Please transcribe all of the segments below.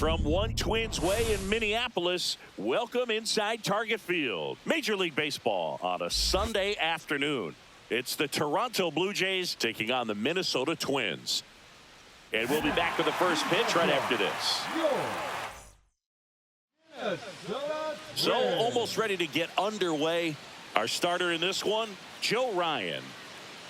From one Twins way in Minneapolis, welcome inside Target Field. Major League Baseball on a Sunday afternoon. It's the Toronto Blue Jays taking on the Minnesota Twins. And we'll be back with the first pitch right after this. So almost ready to get underway. Our starter in this one, Joe Ryan.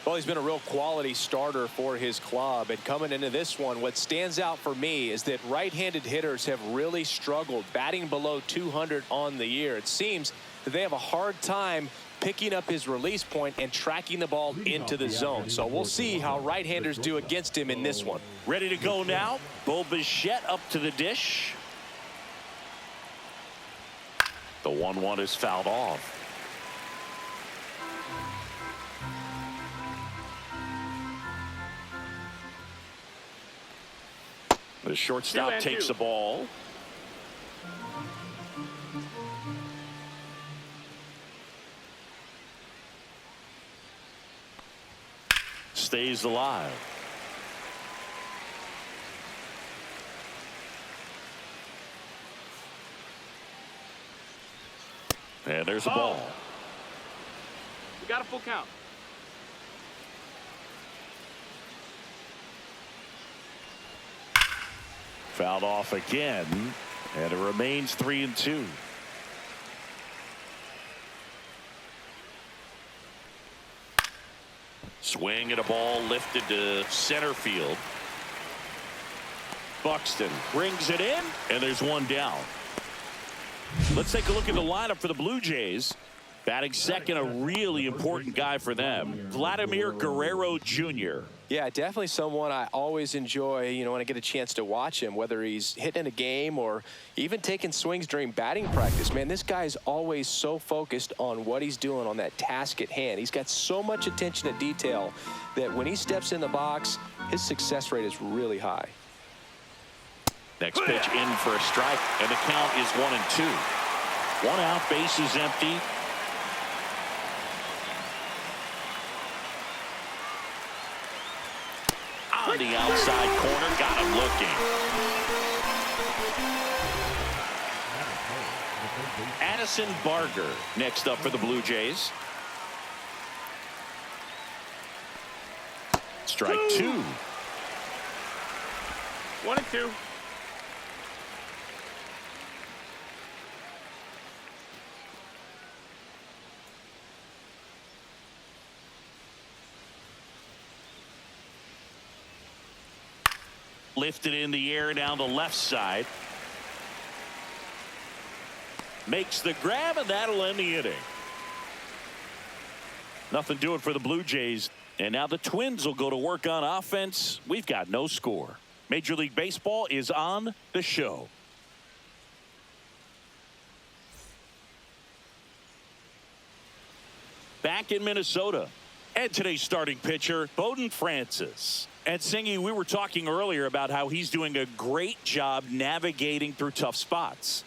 Well, he's been a real quality starter for his club, and coming into this one, what stands out for me is that right-handed hitters have really struggled batting below 200 on the year. It seems that they have a hard time picking up his release point and tracking the ball into the zone. So we'll see how right-handers do against him in this one. Ready to go now. Bo Bichette up to the dish. The 1-1 is fouled off. The shortstop takes the ball. Stays alive. And there's the ball. We got a full count. Fouled off again, and it remains 3-2. Swing and a ball lifted to center field. Buxton brings it in, and there's one down. Let's take a look at the lineup for the Blue Jays. Batting second, a really important guy for them, Vladimir Guerrero Jr. Yeah, definitely someone I always enjoy, when I get a chance to watch him, whether he's hitting in a game or even taking swings during batting practice. Man, this guy's always so focused on what he's doing on that task at hand. He's got so much attention to detail that when he steps in the box, his success rate is really high. Next pitch in for a strike, and the count is 1-2. 1 out, base is empty. On the outside corner, got him looking. Addison Barger next up for the Blue Jays. Strike 2. 1-2. Lifted in the air down the left side. Makes the grab, and that'll end the inning. Nothing doing for the Blue Jays. And now the Twins will go to work on offense. We've got no score. Major League Baseball is on the show. Back in Minnesota. And today's starting pitcher, Bowden Francis. And Singy, we were talking earlier about how he's doing a great job navigating through tough spots.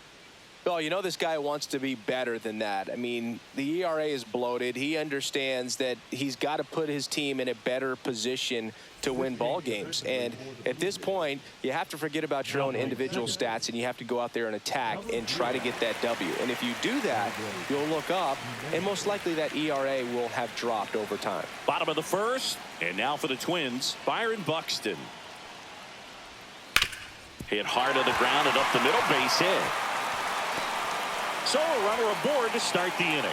Well, this guy wants to be better than that. I mean, the ERA is bloated. He understands that he's got to put his team in a better position to win ball games. And at this point, you have to forget about your own individual stats, and you have to go out there and attack and try to get that W. And if you do that, you'll look up, and most likely that ERA will have dropped over time. Bottom of the first, and now for the Twins, Byron Buxton. Hit hard on the ground and up the middle, base hit. So a runner aboard to start the inning.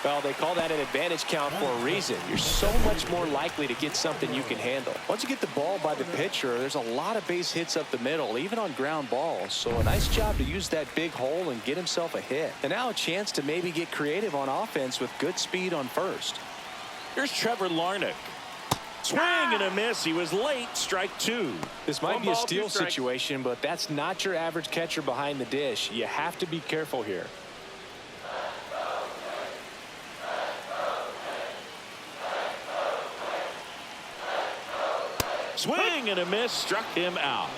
Well, they call that an advantage count for a reason. You're so much more likely to get something you can handle. Once you get the ball by the pitcher, there's a lot of base hits up the middle, even on ground balls. So a nice job to use that big hole and get himself a hit. And now a chance to maybe get creative on offense with good speed on first. Here's Trevor Larnach. Swing and a miss. He was late. Strike 2. This might be a steal situation, but that's not your average catcher behind the dish. You have to be careful here. Swing and a miss. Struck him out.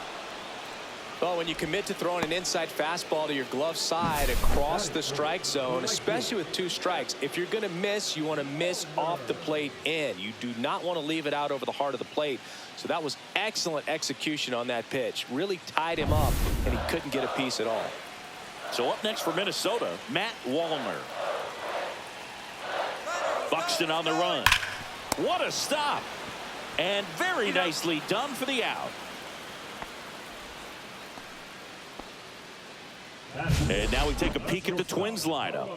Well, when you commit to throwing an inside fastball to your glove side across the strike zone, especially with 2 strikes, if you're going to miss, you want to miss off the plate in. You do not want to leave it out over the heart of the plate. So that was excellent execution on that pitch. Really tied him up, and he couldn't get a piece at all. So up next for Minnesota, Matt Wallner. Buxton on the run. What a stop. And very nicely done for the out. And now we take a peek at the Twins lineup.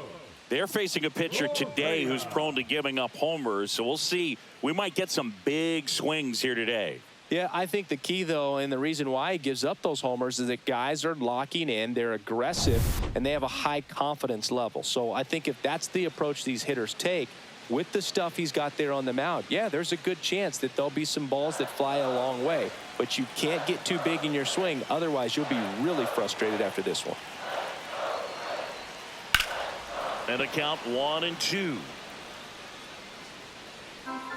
They're facing a pitcher today who's prone to giving up homers, so we'll see. We might get some big swings here today. Yeah, I think the key, though, and the reason why he gives up those homers is that guys are locking in, they're aggressive, and they have a high confidence level. So I think if that's the approach these hitters take, with the stuff he's got there on the mound, yeah, there's a good chance that there'll be some balls that fly a long way. But you can't get too big in your swing, otherwise you'll be really frustrated after this one. And a count 1-2.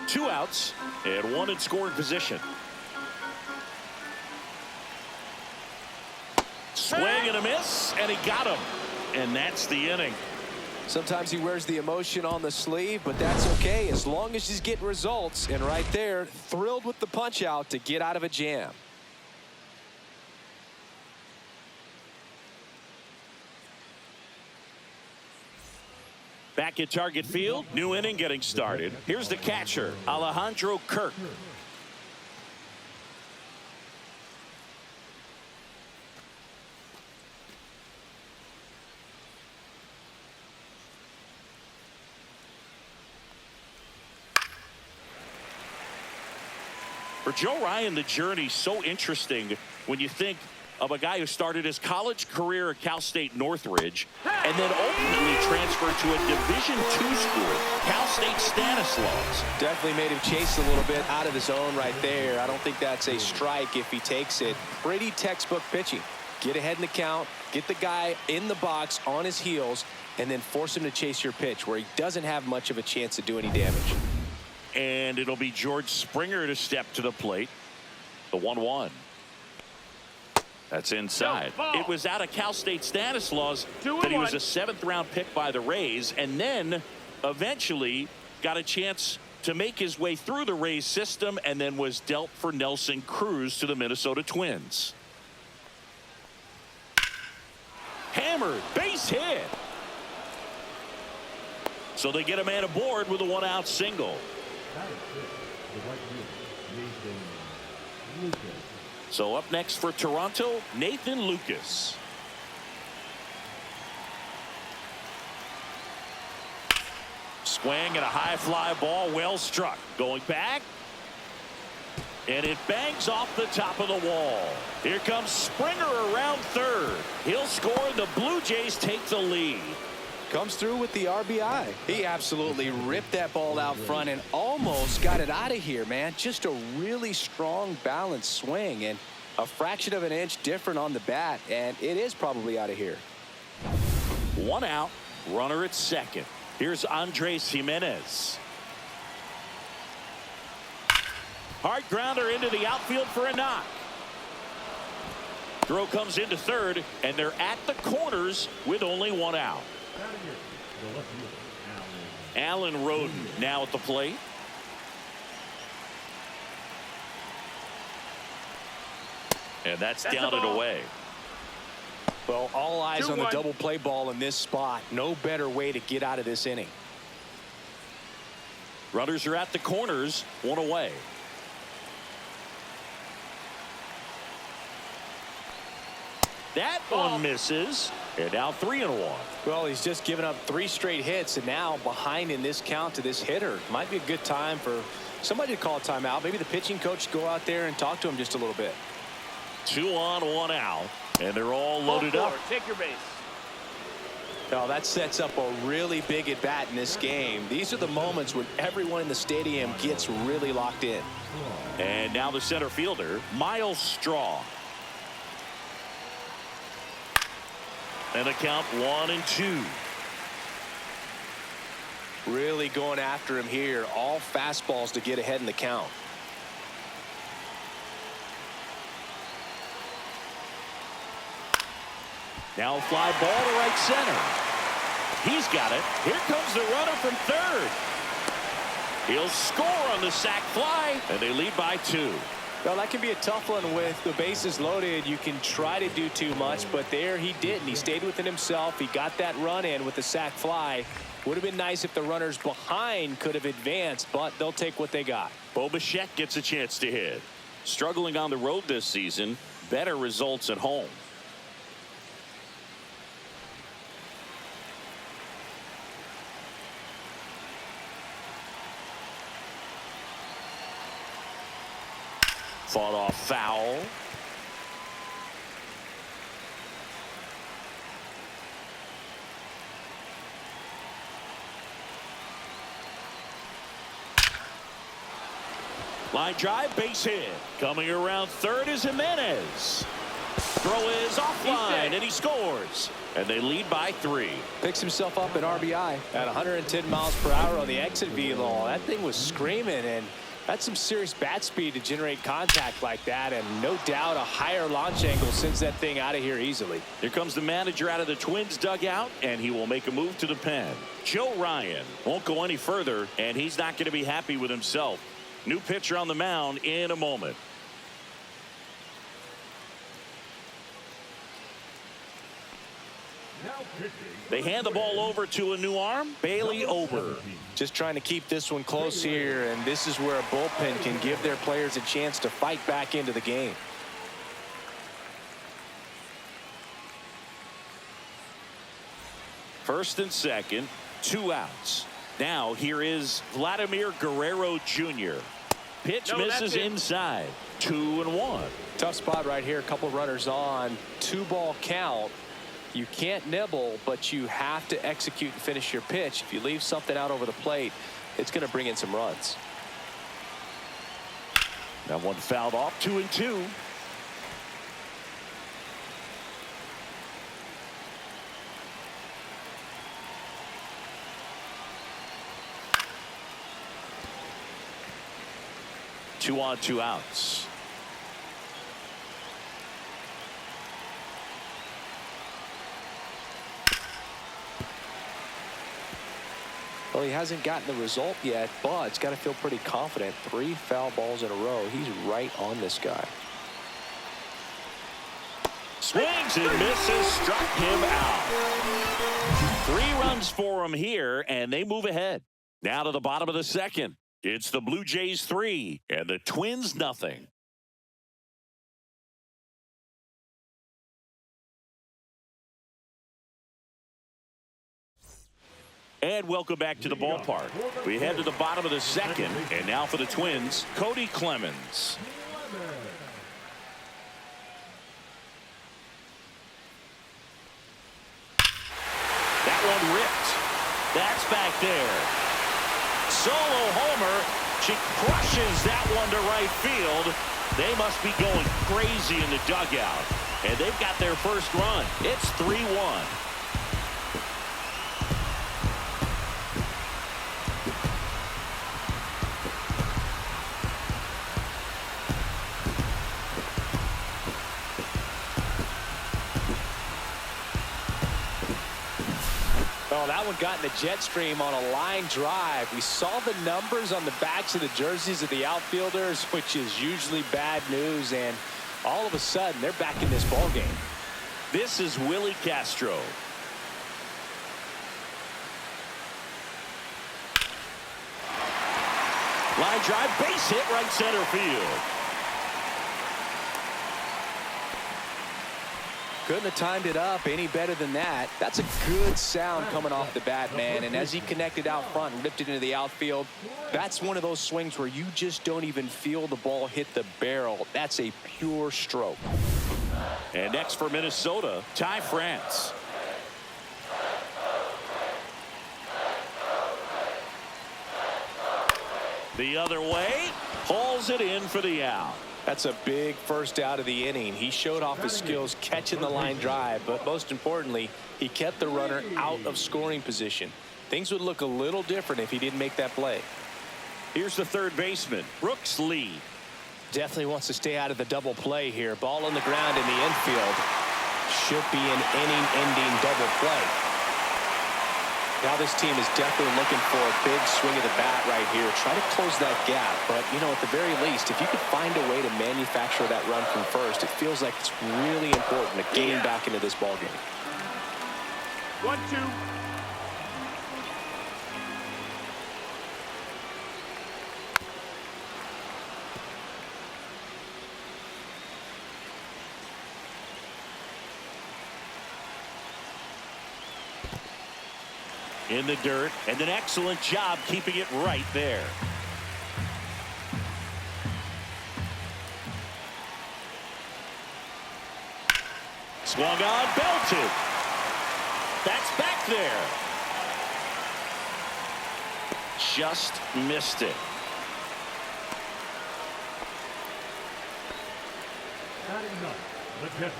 2 outs and 1 in scoring position. Swing and a miss, and he got him. And that's the inning. Sometimes he wears the emotion on the sleeve, but that's okay as long as he's getting results. And right there, thrilled with the punch out to get out of a jam. Back at Target Field, new inning getting started. Here's the catcher, Alejandro Kirk. For Joe Ryan, the journey's so interesting when you think of a guy who started his college career at Cal State Northridge and then ultimately transferred to a Division II school, Cal State Stanislaus. Definitely made him chase a little bit out of his own right there. I don't think that's a strike if he takes it. Pretty textbook pitching. Get ahead in the count, get the guy in the box on his heels, and then force him to chase your pitch where he doesn't have much of a chance to do any damage. And it'll be George Springer to step to the plate. The 1-1. That's inside. It was out of Cal State Stanislaus that he was a 7th round pick by the Rays, and then eventually got a chance to make his way through the Rays system and then was dealt for Nelson Cruz to the Minnesota Twins. Hammered, base hit. So they get a man aboard with a 1-out single. So up next for Toronto, Nathan Lucas. Swing and a high fly ball, well struck. Going back. And it bangs off the top of the wall. Here comes Springer around third. He'll score, and the Blue Jays take the lead. Comes through with the RBI. He absolutely ripped that ball out front and almost got it out of here, man. Just a really strong, balanced swing and a fraction of an inch different on the bat, and it is probably out of here. 1 out, runner at second. Here's Andres Jimenez. Hard grounder into the outfield for a knock. Throw comes into third, and they're at the corners with only 1 out. Alan Roden now at the plate. And that's down and away. Well, all eyes on the double play ball in this spot. No better way to get out of this inning. Runners are at the corners, 1 away. That one misses. And now 3-1. Well, he's just given up 3 straight hits, and now behind in this count to this hitter. Might be a good time for somebody to call a timeout. Maybe the pitching coach go out there and talk to him just a little bit. 2 on, 1 out, and they're all loaded up. Take your base. Now that sets up a really big at bat in this game. These are the moments when everyone in the stadium gets really locked in. And now the center fielder, Miles Straw. And a count 1-2. Really going after him here. All fastballs to get ahead in the count. Now a fly ball to right center. He's got it. Here comes the runner from third. He'll score on the sac fly, and they lead by 2. Well, that can be a tough one with the bases loaded. You can try to do too much, but there he didn't. He stayed within himself. He got that run in with the sac fly. Would have been nice if the runners behind could have advanced, but they'll take what they got. Bo Bichette gets a chance to hit. Struggling on the road this season, better results at home. Fought off foul. Line drive, base hit. Coming around third is Jimenez. Throw is offline, and he scores. And they lead by 3. Picks himself up at RBI at 110 miles per hour on the exit velo. That thing was screaming, and that's some serious bat speed to generate contact like that, and no doubt a higher launch angle sends that thing out of here easily. Here comes the manager out of the Twins dugout, and he will make a move to the pen. Joe Ryan won't go any further, and he's not going to be happy with himself. New pitcher on the mound in a moment. They hand the ball over to a new arm, Bailey Ober. Just trying to keep this one close here, and this is where a bullpen can give their players a chance to fight back into the game. First and second, 2 outs. Now here is Vladimir Guerrero Jr. Pitch misses inside. 2-1. Tough spot right here. A couple runners on. 2-ball count. You can't nibble, but you have to execute and finish your pitch. If you leave something out over the plate, it's going to bring in some runs. That one fouled off. 2-2. Two on, 2 outs. Well, he hasn't gotten the result yet, but it's got to feel pretty confident. 3 foul balls in a row. He's right on this guy. Swings and misses, struck him out. 3 runs for him here, and they move ahead. Now to the bottom of the second. It's the Blue Jays 3 and the Twins nothing. And welcome back to the ballpark. We head to the bottom of the second, and now for the Twins, Cody Clemens. That one ripped. That's back there. Solo homer. She crushes that one to right field. They must be going crazy in the dugout. And they've got their first run. It's 3-1. Oh, that one got in the jet stream on a line drive. We saw the numbers on the backs of the jerseys of the outfielders, which is usually bad news, and all of a sudden they're back in this ball game. This is Willie Castro. Line drive, base hit, right center field. Couldn't have timed it up any better than that. That's a good sound coming off the bat, man. And as he connected out front and ripped it into the outfield, that's one of those swings where you just don't even feel the ball hit the barrel. That's a pure stroke. And next for Minnesota, Ty France. The other way, hauls it in for the out. That's a big first out of the inning. He showed off his skills catching the line drive, but most importantly, he kept the runner out of scoring position. Things would look a little different if he didn't make that play. Here's the third baseman, Brooks Lee. Definitely wants to stay out of the double play here. Ball on the ground in the infield. should be an inning-ending double play. Now this team is definitely looking for a big swing of the bat right here. Try to close that gap. But, you know, at the very least, if you could find a way to manufacture that run from first, it feels like it's really important to gain back into this ballgame. 1-2. In the dirt, and an excellent job keeping it right there. Swung on, belted. That's back there. Just missed it. Batting ninth, the catcher,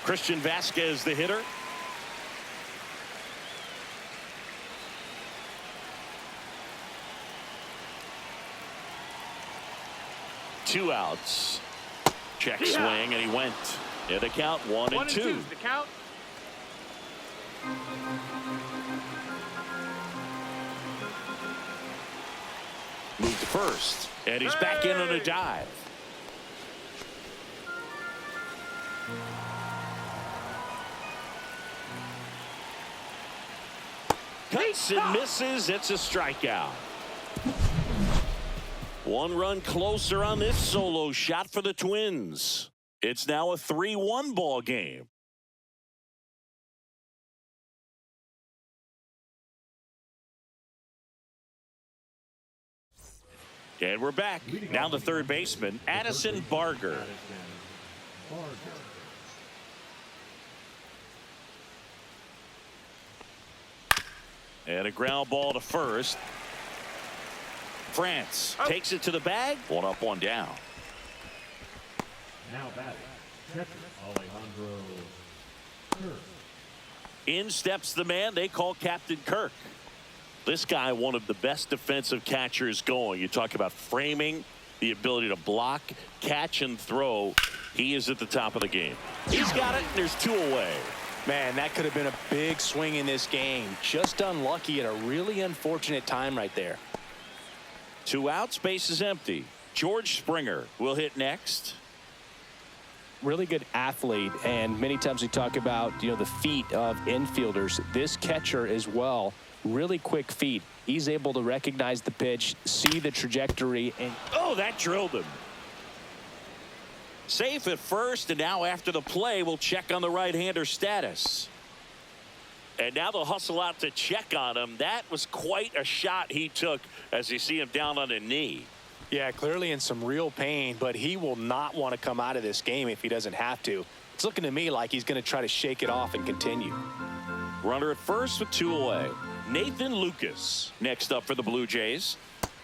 Christian Vasquez, the hitter. Two outs. Check swing, and he went. In the count, 1-2. The count. Moved to first, and he's back in on a dive. Cuts and misses. It's a strikeout. One run closer on this solo shot for the Twins. It's now a 3-1 ball game. And we're back. Now the third baseman, Addison Barger. And a ground ball to first. France takes it to the bag. One up, one down. Now batting, catcher Alejandro Kirk. In steps the man they call Captain Kirk. This guy, one of the best defensive catchers going. You talk about framing, the ability to block, catch, and throw. He is at the top of the game. He's got it, and there's two away. Man, that could have been a big swing in this game. Just unlucky at a really unfortunate time right there. Two outs, base is empty. George Springer will hit next. Really good athlete, and many times we talk about, you know, the feet of infielders. This catcher as well, really quick feet. He's able to recognize the pitch, see the trajectory, and oh, that drilled him. Safe at first, and now after the play, we'll check on the right-hander status. And now they'll hustle out to check on him. That was quite a shot he took as you see him down on a knee. yeah, clearly in some real pain, but he will not want to come out of this game if he doesn't have to. It's looking to me like he's going to try to shake it off and continue. Runner at first with two away. Nathan Lucas next up for the Blue Jays.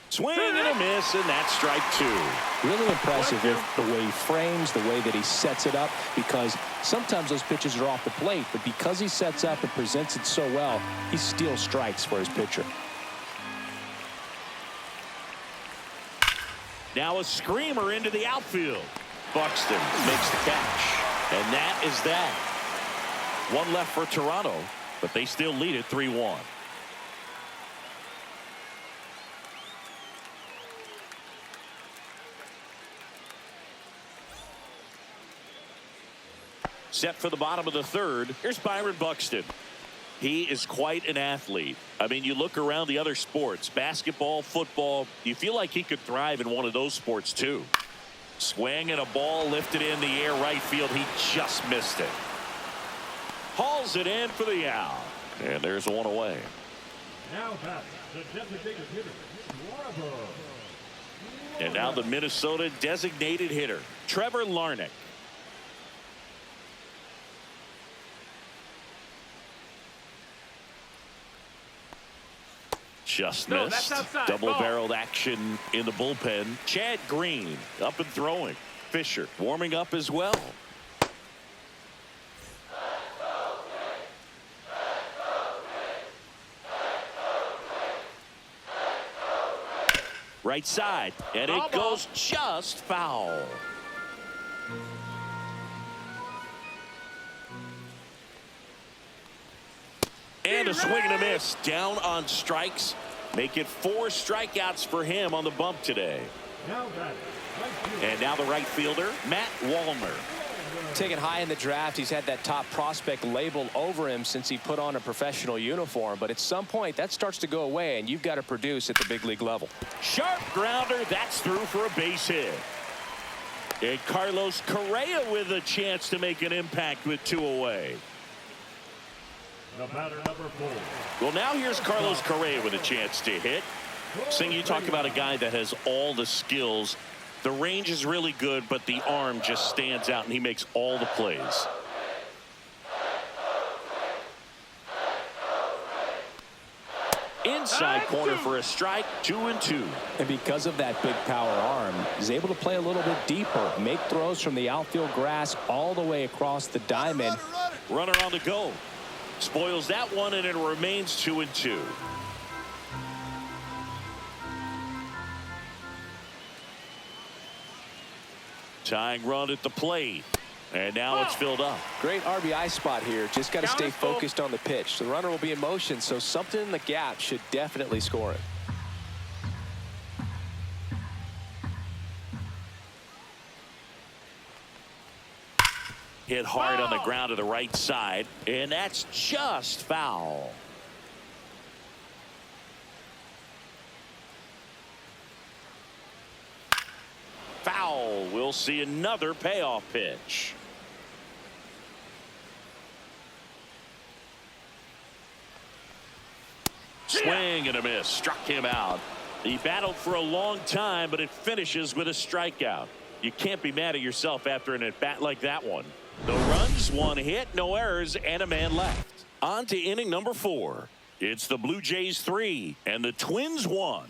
Swing and a miss, and that's strike two. Really impressive with the way he frames, the way that he sets it up, because sometimes those pitches are off the plate, but because he sets up and presents it so well, he steals strikes for his pitcher. Now a screamer into the outfield. Buxton makes the catch, and that is that. One left for Toronto, but they still lead it 3-1. Set for the bottom of the third. Here's Byron Buxton. He is quite an athlete. I mean, you look around the other sports, basketball, football, you feel like he could thrive in one of those sports too. Swing and a ball lifted in the air right field. He just missed it. Hauls it in for the out. And there's one away. Now batting, the designated hitter, Trevor. And now the Minnesota designated hitter, Trevor Larnach. Just No, missed. that's outside. Double-barreled action in the bullpen. Chad Green up and throwing. Fisher warming up as well. Right side, and it goes just foul. And a swing and a miss. Down on strikes. Make it 4 strikeouts for him on the bump today. And now the right fielder, Matt Wallner. Taken high in the draft, he's had that top prospect label over him since he put on a professional uniform. But at some point, that starts to go away, and you've got to produce at the big league level. Sharp grounder. That's through for a base hit. And Carlos Correa with a chance to make an impact with 2 away. The batter, number 4. Well, now here's Carlos Correa with a chance to hit. Sing, you talk about a guy that has all the skills. The range is really good, but the arm just stands out, and he makes all the plays. Inside corner for a strike, 2-2. And because of that big power arm, he's able to play a little bit deeper, make throws from the outfield grass all the way across the diamond. Runner on the go. Spoils that one, and it remains 2-2. Tying run at the plate. And now it's filled up. Great RBI spot here. Just got to stay focused on the pitch. The runner will be in motion, so something in the gap should definitely score it. Hit hard on the ground to the right side, and that's just foul. Foul. We'll see another payoff pitch. Swing and a miss. Struck him out. He battled for a long time, but it finishes with a strikeout. You can't be mad at yourself after an at-bat like that one. No runs, 1 hit, no errors, and a man left. On to inning number 4. It's the Blue Jays 3 and the Twins 1.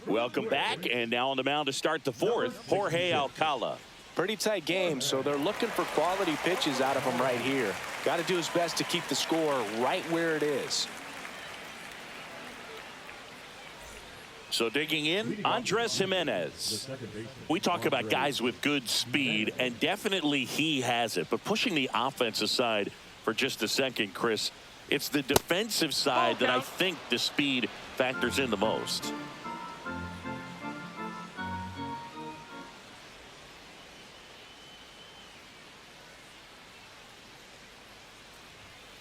Welcome back, and now on the mound to start the 4th, Jorge Alcala. Pretty tight game, so they're looking for quality pitches out of him right here. Got to do his best to keep the score right where it is. So digging in, Andres Jimenez. We talk about guys with good speed, and definitely he has it. But pushing the offense aside for just a second, Chris, it's the defensive side that I think the speed factors in the most.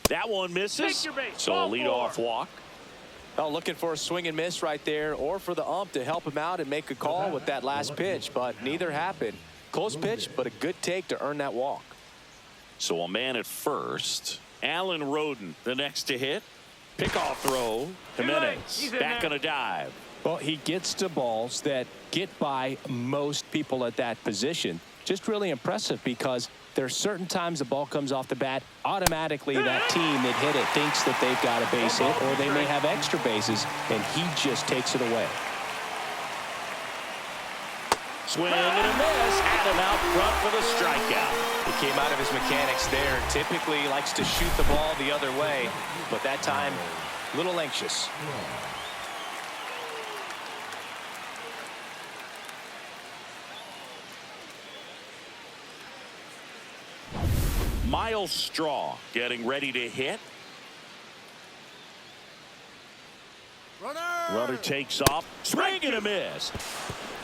That one misses, so a leadoff walk. Oh, looking for a swing and miss right there, or for the ump to help him out and make a call with that last pitch, but neither happened. Close pitch, but a good take to earn that walk. So a man at first. Alan Roden, the next to hit. Pickoff throw. Jimenez back on a dive. Well, he gets to balls that get by most people at that position. Just really impressive because there are certain times the ball comes off the bat, automatically that team that hit it thinks that they've got a base hit, or they may have extra bases, and he just takes it away. Swing and a miss. Adam out front for the strikeout. He came out of his mechanics there. Typically likes to shoot the ball the other way, but that time a little anxious. Miles Straw getting ready to hit. Runner takes off. Swing and a miss.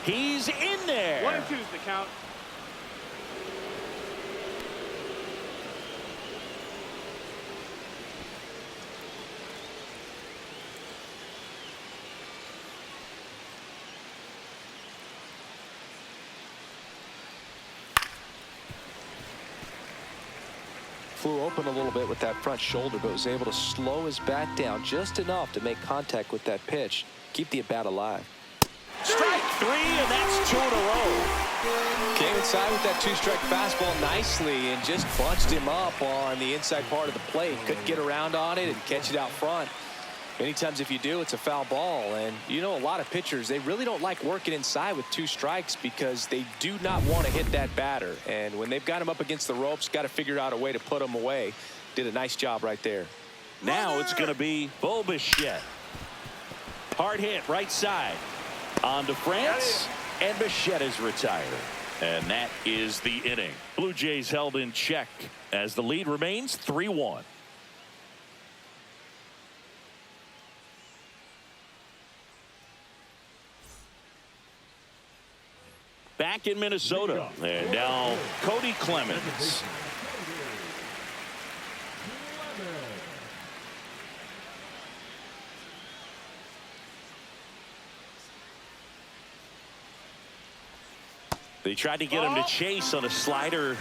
He's in there. 1-2 is the count. Flew open a little bit with that front shoulder, but was able to slow his bat down just enough to make contact with that pitch. Keep the at-bat alive. Strike 3, and that's 2 in a row. Came inside with that 2-strike fastball nicely and just bunched him up on the inside part of the plate. Couldn't get around on it and catch it out front. Many times if you do, it's a foul ball. And you know, a lot of pitchers, they really don't like working inside with 2 strikes because they do not want to hit that batter. And when they've got him up against the ropes, got to figure out a way to put him away. Did a nice job right there. Now it's going to be Bo Bichette. Hard hit right side. On to France, and Bichette is retired. And that is the inning. Blue Jays held in check as the lead remains 3-1. Back in Minnesota, and now Cody Clemens. They tried to get him to chase on a slider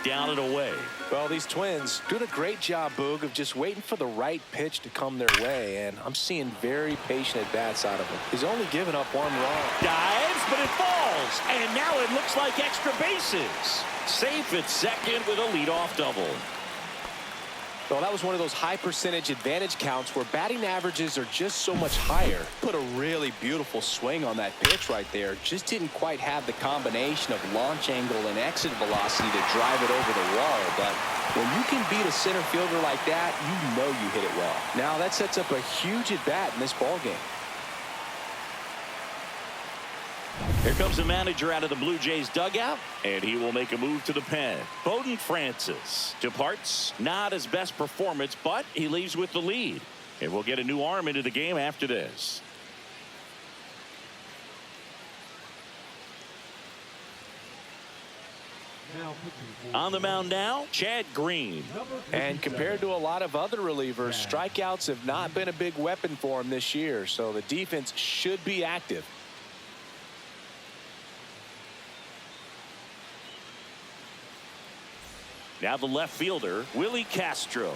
down and away. Well, these Twins doing a great job, Boog, of just waiting for the right pitch to come their way. And I'm seeing very patient at-bats out of him. He's only given up 1 run. Dives, but it falls. And now it looks like extra bases. Safe at second with a leadoff double. Well, that was one of those high percentage advantage counts where batting averages are just so much higher. Put a really beautiful swing on that pitch right there. Just didn't quite have the combination of launch angle and exit velocity to drive it over the wall. But when you can beat a center fielder like that, you know you hit it well. Now that sets up a huge at bat in this ball game. Here comes the manager out of the Blue Jays dugout, and he will make a move to the pen. Bowden Francis departs. Not his best performance, but he leaves with the lead. And we'll get a new arm into the game after this. On the mound now, Chad Green. And compared to a lot of other relievers, strikeouts have not been a big weapon for him this year. So the defense should be active. Now the left fielder, Willie Castro.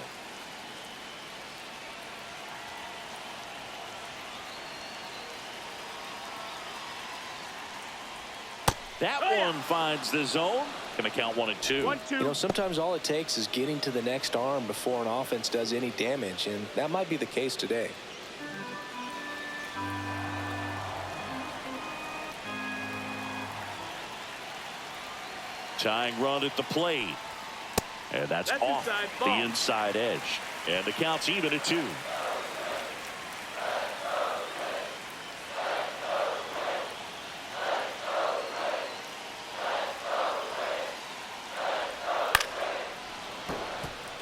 That one finds the zone. Gonna count 1 and 2. 1-2. You know, sometimes all it takes is getting to the next arm before an offense does any damage, and that might be the case today. Tying run at the plate. And that's off the inside edge. And the count's even at 2.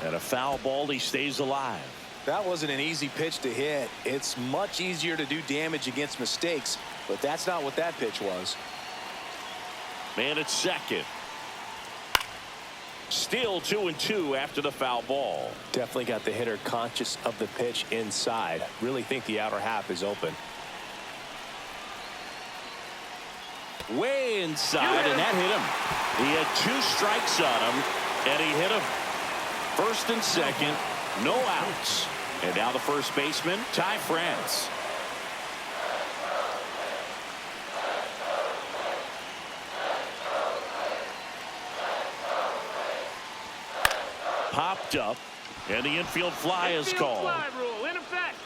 And a foul ball, he stays alive. That wasn't an easy pitch to hit. It's much easier to do damage against mistakes, but that's not what that pitch was. Man at second. Still 2 and 2 after the foul ball. Definitely got the hitter conscious of the pitch inside. Really think the outer half is open. Way inside, and that hit him. He had 2 strikes on him, and he hit him. First and second, no outs. And now the first baseman, Ty France. Popped up, and the infield fly is called. Fly rule in effect.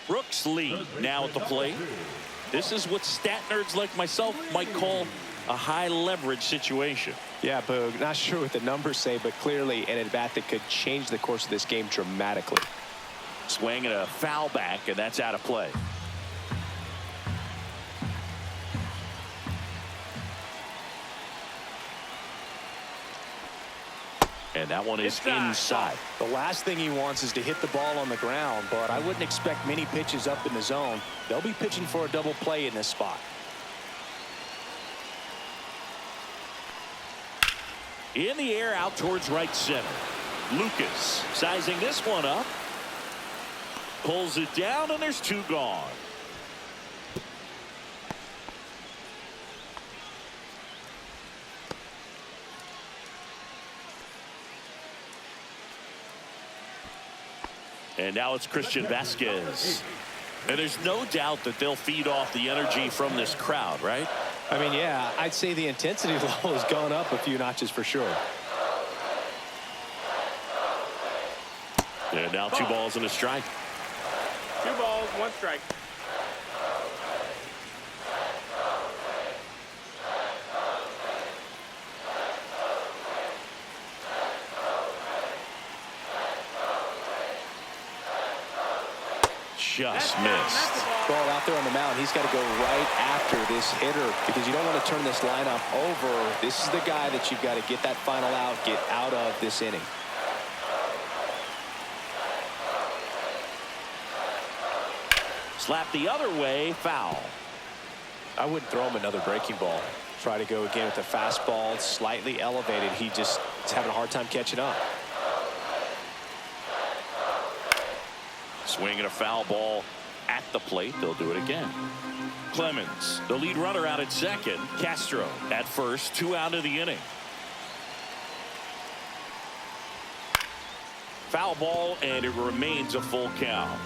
Brooks Lee now at the plate. This is what stat nerds like myself might call a high leverage situation. Yeah, Boog, not sure what the numbers say, but clearly an at-bat that could change the course of this game dramatically. Swing and a foul back, and that's out of play. And that one is inside. The last thing he wants is to hit the ball on the ground, but I wouldn't expect many pitches up in the zone. They'll be pitching for a double play in this spot. In the air out towards right center. Lucas sizing this one up. Pulls it down, and there's 2 gone. And now it's Christian Vasquez. And there's no doubt that they'll feed off the energy from this crowd, right? I mean, yeah, I'd say the intensity level has gone up a few notches for sure. And now 2 balls and a strike. 2 balls, 1 strike. Just missed. Ball out there on the mound. He's got to go right after this hitter because you don't want to turn this lineup over. This is the guy that you've got to get that final out, get out of this inning. Slap the other way, foul. I wouldn't throw him another breaking ball. Try to go again with the fastball, slightly elevated. He just is having a hard time catching up. Swinging a foul ball at the plate. They'll do it again. Clemens, the lead runner, out at second. Castro at first. 2 out of the inning. Foul ball, and it remains a full count.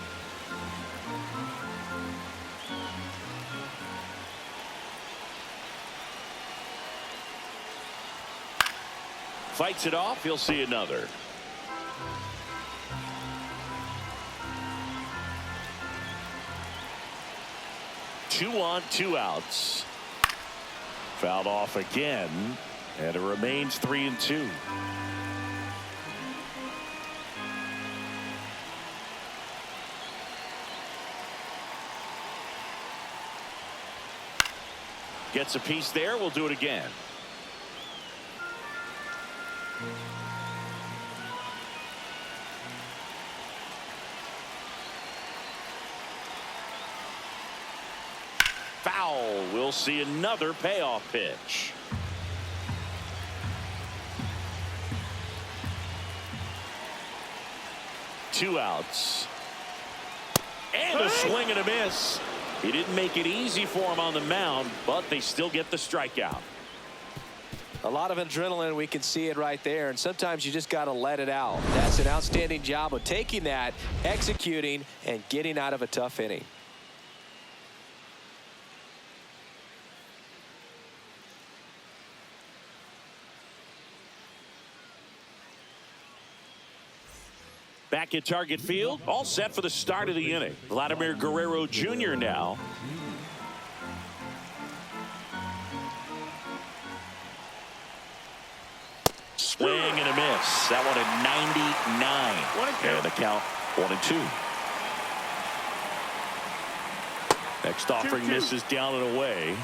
Fights it off. He'll see another. Two on, 2 outs. Fouled off again, and it remains 3-2. Gets a piece there. We'll do it again. Foul. We'll see another payoff pitch. Two outs. And a swing and a miss. He didn't make it easy for him on the mound, but they still get the strikeout. A lot of adrenaline. We can see it right there. And sometimes you just got to let it out. That's an outstanding job of taking that, executing, and getting out of a tough inning. Back at Target Field, all set for the start of the inning. Vladimir Guerrero Jr. now. Swing and a miss. That one at 99. And the count 1-2. Next offering misses down and away.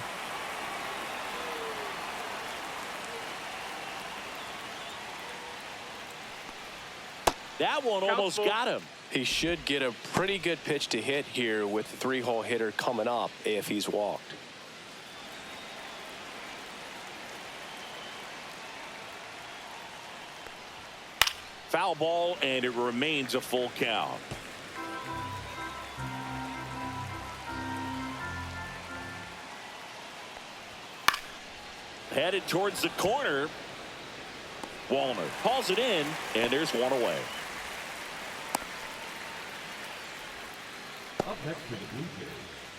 That one almost got him. He should get a pretty good pitch to hit here with the 3-hole hitter coming up if he's walked. Foul ball, and it remains a full count. Headed towards the corner. Wallner hauls it in, and there's one away. Up next to the Blue Jays,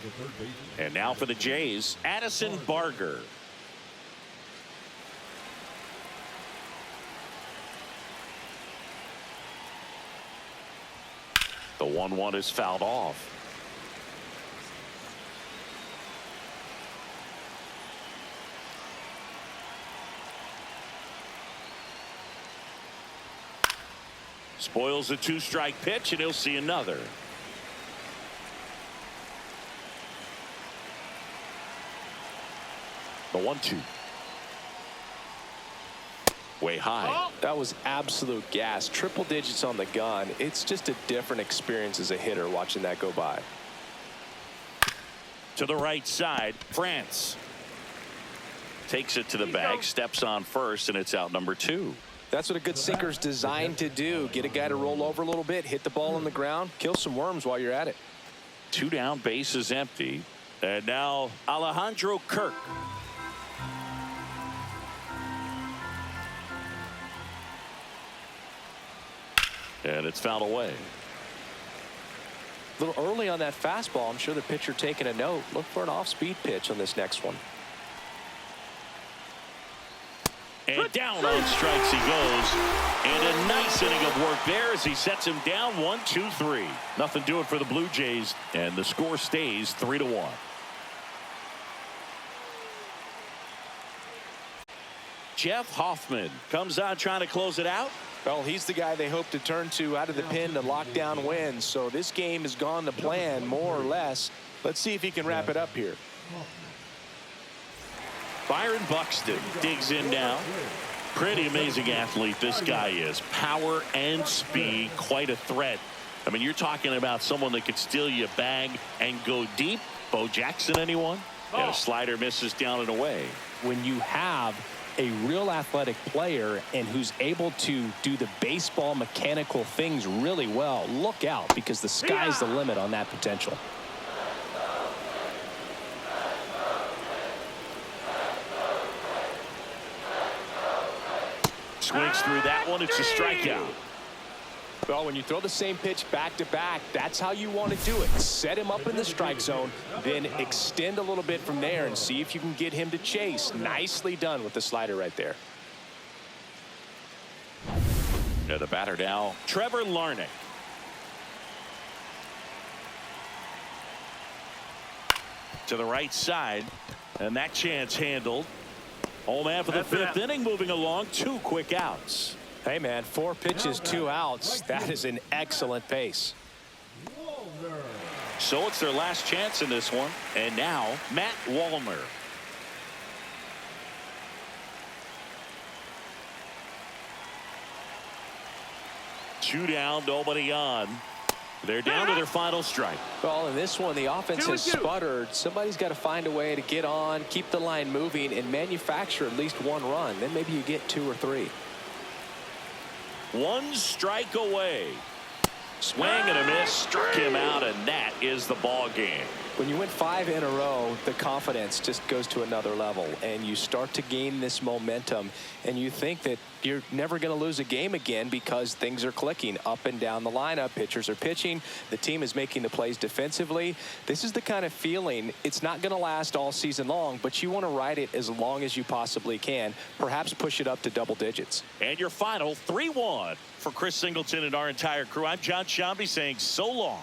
the third baseman. And now for the Jays, Addison Barger. The 1-1 is fouled off. Spoils a 2-strike pitch, and he'll see another. The 1-2. Way high. That was absolute gas. Triple digits on the gun. It's just a different experience as a hitter watching that go by. To the right side, France takes it to the bag, steps on first, and it's out number 2. That's what a good sinker's designed to do. Get a guy to roll over a little bit, hit the ball on the ground, kill some worms while you're at it. 2 down, base is empty. And now Alejandro Kirk. And it's fouled away. A little early on that fastball. I'm sure the pitcher taking a note. Look for an off-speed pitch on this next one. And down on strikes he goes. And a nice inning of work there as he sets him down 1-2-3. Nothing doing for the Blue Jays, and the score stays 3-1. Jeff Hoffman comes on trying to close it out. Well, he's the guy they hope to turn to out of the pen to lock down wins. So this game has gone to plan, more or less. Let's see if he can wrap it up here. Byron Buxton digs in now. Pretty amazing athlete this guy is. Power and speed, quite a threat. I mean, you're talking about someone that could steal you a bag and go deep. Bo Jackson, anyone? And a slider misses down and away. When you have a real athletic player and who's able to do the baseball mechanical things really well, look out, because the sky's the limit on that potential. Swings through that one. It's a strikeout. Well, when you throw the same pitch back to back, that's how you want to do it. Set him up in the strike zone, then extend a little bit from there and see if you can get him to chase. Nicely done with the slider right there. Yeah, the batter now, Trevor Larnach. To the right side, and that chance handled. Home man for the fifth inning, moving along, 2 quick outs. Hey, man, 4 pitches, 2 outs. That is an excellent pace. So it's their last chance in this one. And now, Matt Wallner. Two down, nobody on. They're down to their final strike. Well, in this one, the offense has sputtered. Somebody's got to find a way to get on, keep the line moving, and manufacture at least 1 run. Then maybe you get 2 or 3. 1 strike away. Swing and a miss, struck him out, and that is the ball game. When you win 5 in a row, the confidence just goes to another level, and you start to gain this momentum, and you think that you're never going to lose a game again because things are clicking up and down the lineup. Pitchers are pitching. The team is making the plays defensively. This is the kind of feeling, it's not going to last all season long, but you want to ride it as long as you possibly can. Perhaps push it up to double digits. And your final 3-1 for Chris Singleton and our entire crew. I'm John Shambi saying so long.